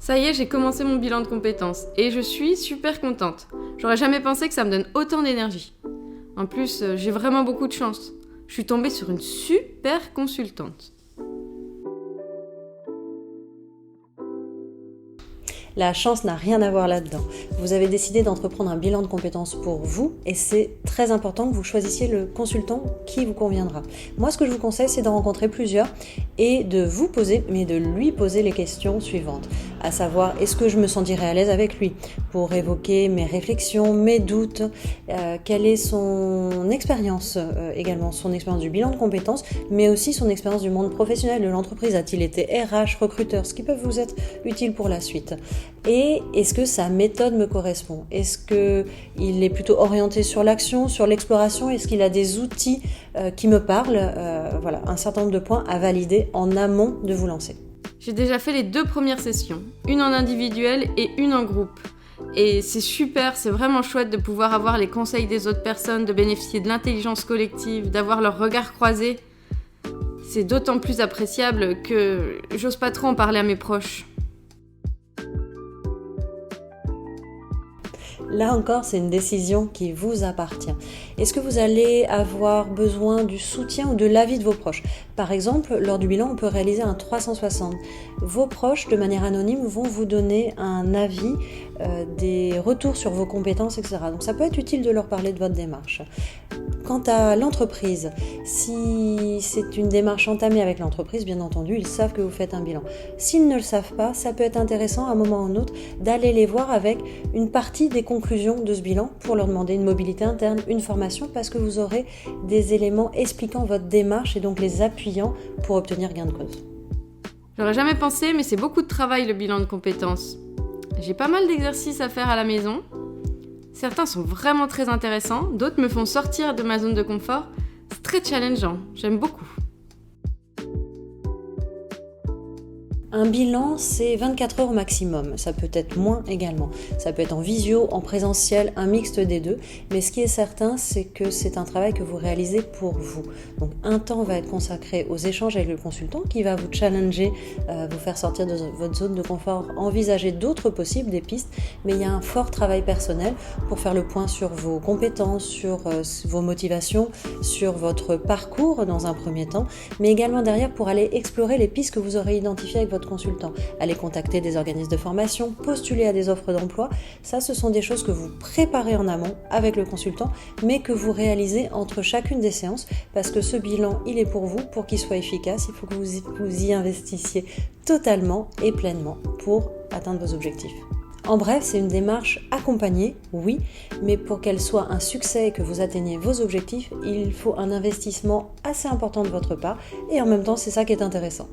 Ça y est, j'ai commencé mon bilan de compétences et je suis super contente. J'aurais jamais pensé que ça me donne autant d'énergie. En plus, j'ai vraiment beaucoup de chance. Je suis tombée sur une super consultante. La chance n'a rien à voir là-dedans. Vous avez décidé d'entreprendre un bilan de compétences pour vous et c'est très important que vous choisissiez le consultant qui vous conviendra. Moi, ce que je vous conseille, c'est d'en rencontrer plusieurs et de vous poser, mais de lui poser les questions suivantes. À savoir, est-ce que je me sentirais à l'aise avec lui pour évoquer mes réflexions, mes doutes, quelle est son expérience également, son expérience du bilan de compétences, mais aussi son expérience du monde professionnel, de l'entreprise. A-t-il été RH, recruteur, ce qui peut vous être utile pour la suite. Et est-ce que sa méthode me correspond? Est-ce qu'il est plutôt orienté sur l'action, sur l'exploration? Est-ce qu'il a des outils qui me parlent? Voilà, un certain nombre de points à valider en amont de vous lancer. J'ai déjà fait les 2 premières sessions, une en individuel et une en groupe. Et c'est super, c'est vraiment chouette de pouvoir avoir les conseils des autres personnes, de bénéficier de l'intelligence collective, d'avoir leur regard croisé. C'est d'autant plus appréciable que j'ose pas trop en parler à mes proches. Là encore, c'est une décision qui vous appartient. Est-ce que vous allez avoir besoin du soutien ou de l'avis de vos proches? Par exemple, lors du bilan, on peut réaliser un 360. Vos proches, de manière anonyme, vont vous donner un avis, des retours sur vos compétences, etc. Donc ça peut être utile de leur parler de votre démarche. Quant à l'entreprise, si c'est une démarche entamée avec l'entreprise, bien entendu, ils savent que vous faites un bilan. S'ils ne le savent pas, ça peut être intéressant à un moment ou à un autre d'aller les voir avec une partie des conclusions de ce bilan pour leur demander une mobilité interne, une formation, parce que vous aurez des éléments expliquant votre démarche et donc les appuyant pour obtenir gain de cause. J'aurais jamais pensé, mais c'est beaucoup de travail le bilan de compétences. J'ai pas mal d'exercices à faire à la maison. Certains sont vraiment très intéressants, d'autres me font sortir de ma zone de confort. C'est très challengeant, j'aime beaucoup. Un bilan, c'est 24 heures au maximum. Ça peut être moins également. Ça peut être en visio, en présentiel, un mixte des deux. Mais ce qui est certain, c'est que c'est un travail que vous réalisez pour vous. Donc un temps va être consacré aux échanges avec le consultant qui va vous challenger, vous faire sortir de votre zone de confort, envisager d'autres possibles, des pistes. Mais il y a un fort travail personnel pour faire le point sur vos compétences, sur vos motivations, sur votre parcours dans un premier temps. Mais également derrière pour aller explorer les pistes que vous aurez identifiées avec votre consultant, aller contacter des organismes de formation, postuler à des offres d'emploi. Ça, ce sont des choses que vous préparez en amont avec le consultant, mais que vous réalisez entre chacune des séances, parce que ce bilan, il est pour vous, pour qu'il soit efficace, il faut que vous y investissiez totalement et pleinement pour atteindre vos objectifs. En bref, c'est une démarche accompagnée, oui, mais pour qu'elle soit un succès et que vous atteigniez vos objectifs, il faut un investissement assez important de votre part, et en même temps, c'est ça qui est intéressant.